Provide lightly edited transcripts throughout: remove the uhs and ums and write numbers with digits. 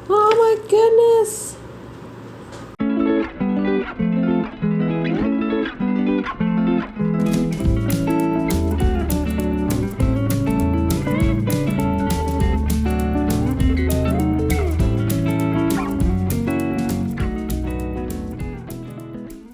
Oh my goodness!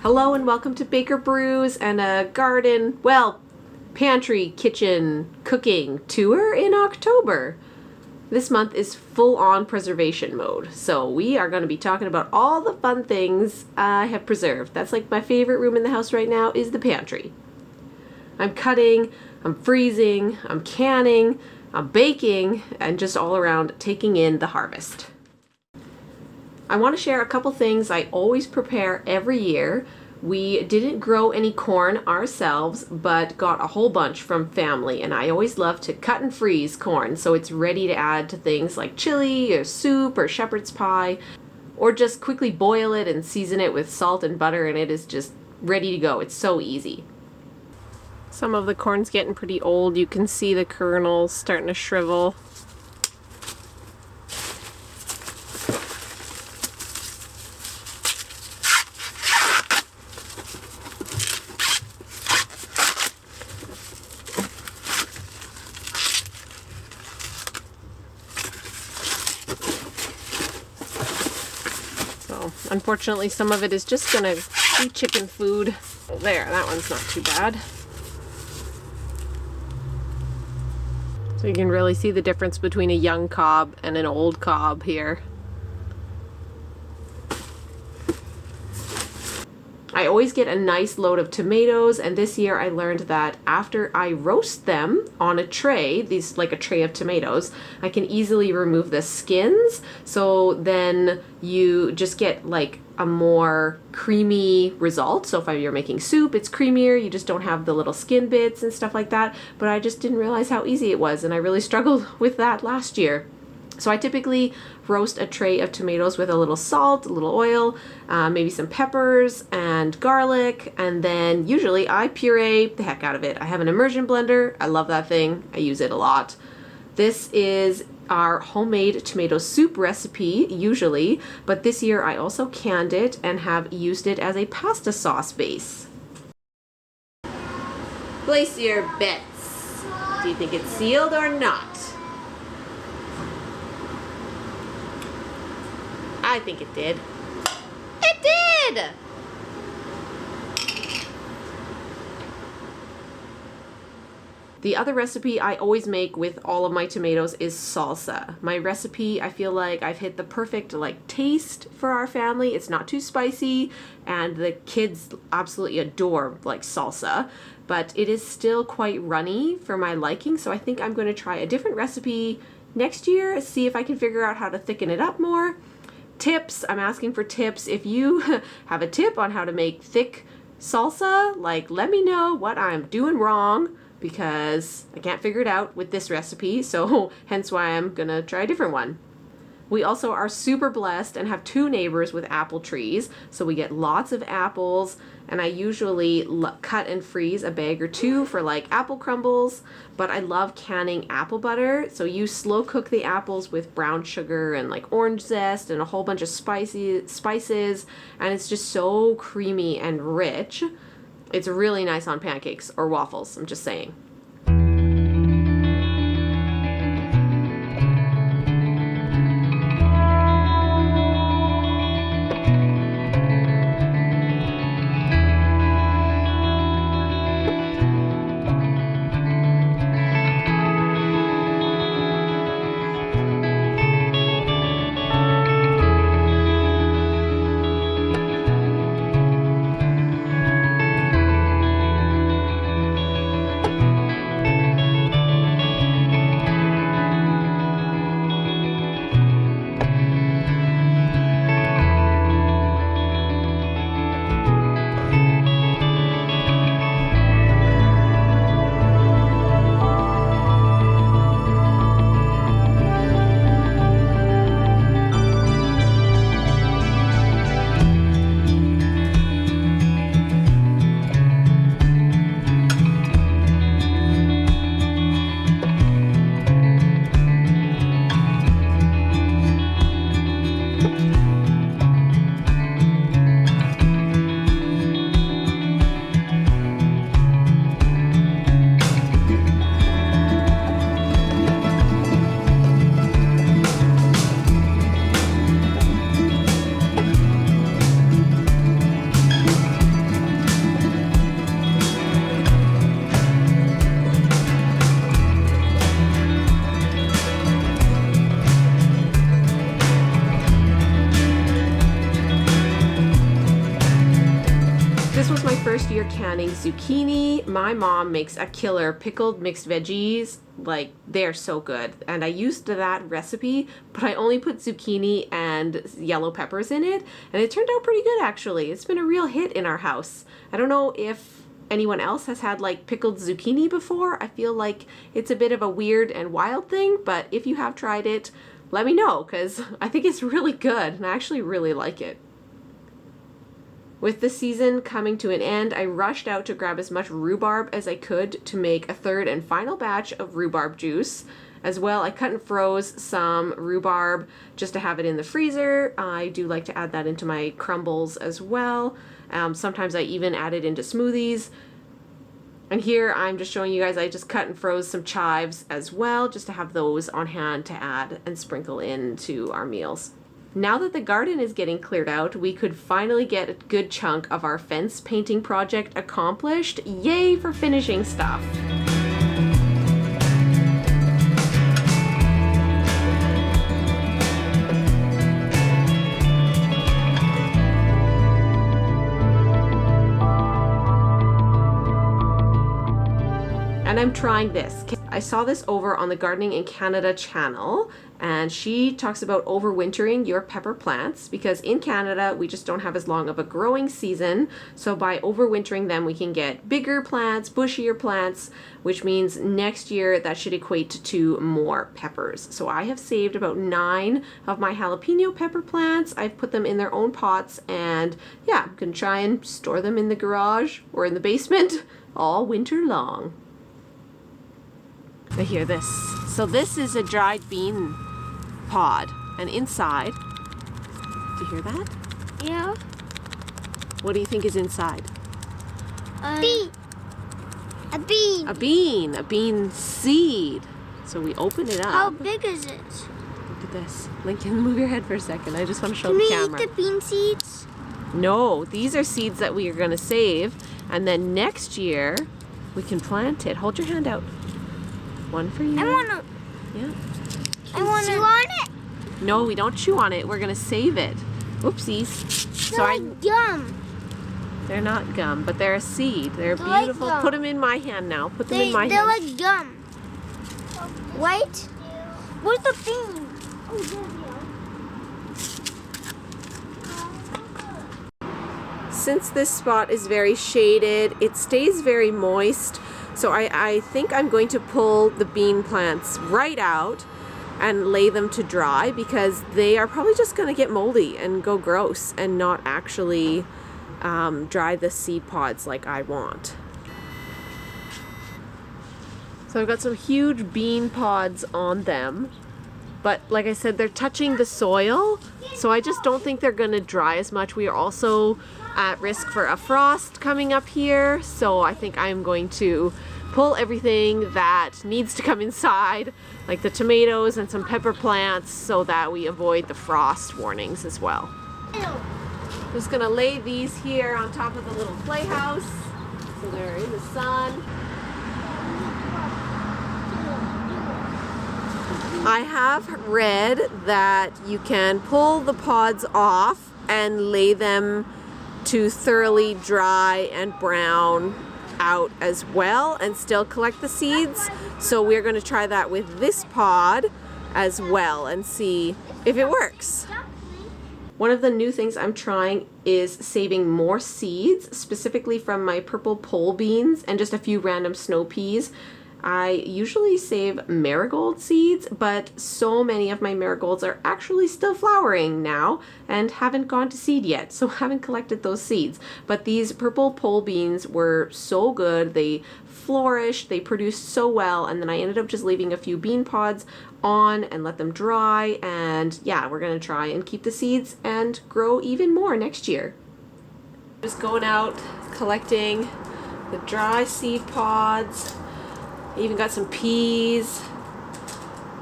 Hello and welcome to Baker Brews and a garden, pantry, kitchen, cooking tour in October. This month is full-on preservation mode, so we are going to be talking about all the fun things I have preserved. That's like my favorite room in the house right now is the pantry. I'm cutting, I'm freezing, I'm canning, I'm baking, and just all around taking in the harvest. I want to share a couple things I always prepare every year. We didn't grow any corn ourselves, but got a whole bunch from family, and I always love to cut and freeze corn so it's ready to add to things like chili or soup or shepherd's pie, or just quickly boil it and season it with salt and butter, and it is just ready to go. It's so easy. Some of the corn's getting pretty old. You can see the kernels starting to shrivel. Unfortunately, some of it is just gonna be chicken food. There, that one's not too bad. So you can really see the difference between a young cob and an old cob here. I always get a nice load of tomatoes, and this year I learned that after I roast them on a tray, these like a tray of tomatoes, I can easily remove the skins, so then you just get like a more creamy result. So if you're making soup, it's creamier, you just don't have the little skin bits and stuff like that, but I just didn't realize how easy it was, and I really struggled with that last year. So I typically roast a tray of tomatoes with a little salt, a little oil, maybe some peppers and garlic, and then usually I puree the heck out of it. I have an immersion blender. I love that thing. I use it a lot. This is our homemade tomato soup recipe usually, but this year I also canned it and have used it as a pasta sauce base. Place your bets. Do you think it's sealed or not? I think it did. It did! The other recipe I always make with all of my tomatoes is salsa. My recipe, I feel like I've hit the perfect taste for our family. It's not too spicy, and the kids absolutely adore salsa, but it is still quite runny for my liking, so I think I'm going to try a different recipe next year, see if I can figure out how to thicken it up more. Tips, I'm asking for tips. If you have a tip on how to make thick salsa, let me know what I'm doing wrong, because I can't figure it out with this recipe, so hence why I'm gonna try a different one. We also are super blessed and have 2 neighbors with apple trees, so we get lots of apples, and I usually cut and freeze a bag or 2 for apple crumbles, but I love canning apple butter, so you slow cook the apples with brown sugar and orange zest and a whole bunch of spices, and it's just so creamy and rich. It's really nice on pancakes or waffles, I'm just saying. first year canning zucchini. My mom makes a killer pickled mixed veggies. Like, they're so good. And I used that recipe, but I only put zucchini and yellow peppers in it. And it turned out pretty good, actually. It's been a real hit in our house. I don't know if anyone else has had like pickled zucchini before. I feel like it's a bit of a weird and wild thing, but if you have tried it, let me know, because I think it's really good and I actually really like it. With the season coming to an end, I rushed out to grab as much rhubarb as I could to make a third and final batch of rhubarb juice. As well, I cut and froze some rhubarb just to have it in the freezer. I do like to add that into my crumbles as well. Sometimes I even add it into smoothies. And here I'm just showing you guys, I just cut and froze some chives as well, just to have those on hand to add and sprinkle into our meals. Now that the garden is getting cleared out, we could finally get a good chunk of our fence painting project accomplished. Yay for finishing stuff! And I'm trying this. I saw this over on the Gardening in Canada channel, and she talks about overwintering your pepper plants, because in Canada we just don't have as long of a growing season. So by overwintering them, we can get bigger plants, bushier plants, which means next year that should equate to more peppers. So I have saved about 9 of my jalapeno pepper plants. I've put them in their own pots, and yeah, I'm gonna try and store them in the garage or in the basement all winter long. I hear this. So this is a dried bean pod, and inside, do you hear that? Yeah. What do you think is inside? Bean. A bean. A bean seed. So we open it up. How big is it? Look at this. Lincoln, move your head for a second. I just want to show Can the we camera. eat the bean seeds? No, these are seeds that we are going to save, and then next year we can plant it. Hold your hand out. One for you. I wanna. Yeah. I wanna. Chew on it. No, we don't chew on it. We're gonna save it. Oopsies. They're like gum. They're not gum, but they're a seed. They're They're beautiful. like gum. Put them in my hand now. Put them in my They're hand. like gum. Wait. Where's the bean? Oh, there you go. Since this spot is very shaded, it stays very moist. So I think I'm going to pull the bean plants right out and lay them to dry, because they are probably just going to get moldy and go gross and not actually dry the seed pods like I want. So I've got some huge bean pods on them, but like I said, they're touching the soil, so I just don't think they're going to dry as much. We are also at risk for a frost coming up here, so I think I'm going to pull everything that needs to come inside, like the tomatoes and some pepper plants, so that we avoid the frost warnings as well. Just gonna lay these here on top of the little playhouse so they're in the sun. I have read that you can pull the pods off and lay them to thoroughly dry and brown out as well and still collect the seeds. So we're going to try that with this pod as well and see if it works. One of the new things I'm trying is saving more seeds, specifically from my purple pole beans and just a few random snow peas. I usually save marigold seeds, but so many of my marigolds are actually still flowering now and haven't gone to seed yet, so haven't collected those seeds. But these purple pole beans were so good. They flourished, they produced so well, and then I ended up just leaving a few bean pods on and let them dry, and yeah, we're gonna try and keep the seeds and grow even more next year. Just going out collecting the dry seed pods. Even got some peas,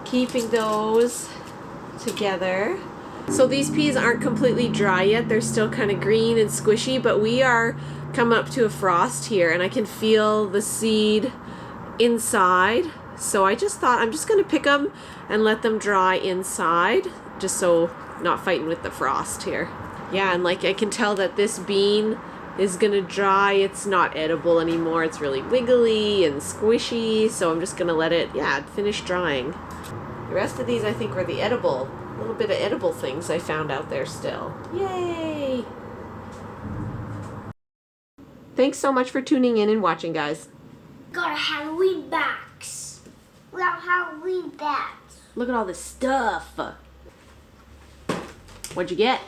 keeping those together. So these peas aren't completely dry yet. They're still kind of green and squishy, but we are coming up to a frost here and I can feel the seed inside. So I just thought I'm just gonna pick them and let them dry inside, just so not fighting with the frost here. Yeah, and like I can tell that this bean is gonna dry. It's not edible anymore. It's really wiggly and squishy, so I'm just gonna let it, finish drying. The rest of these I think are the edible, little bit of edible things I found out there still. Yay! Thanks so much for tuning in and watching, guys. Got a Halloween box. We have Halloween bags. Look at all this stuff. What'd you get?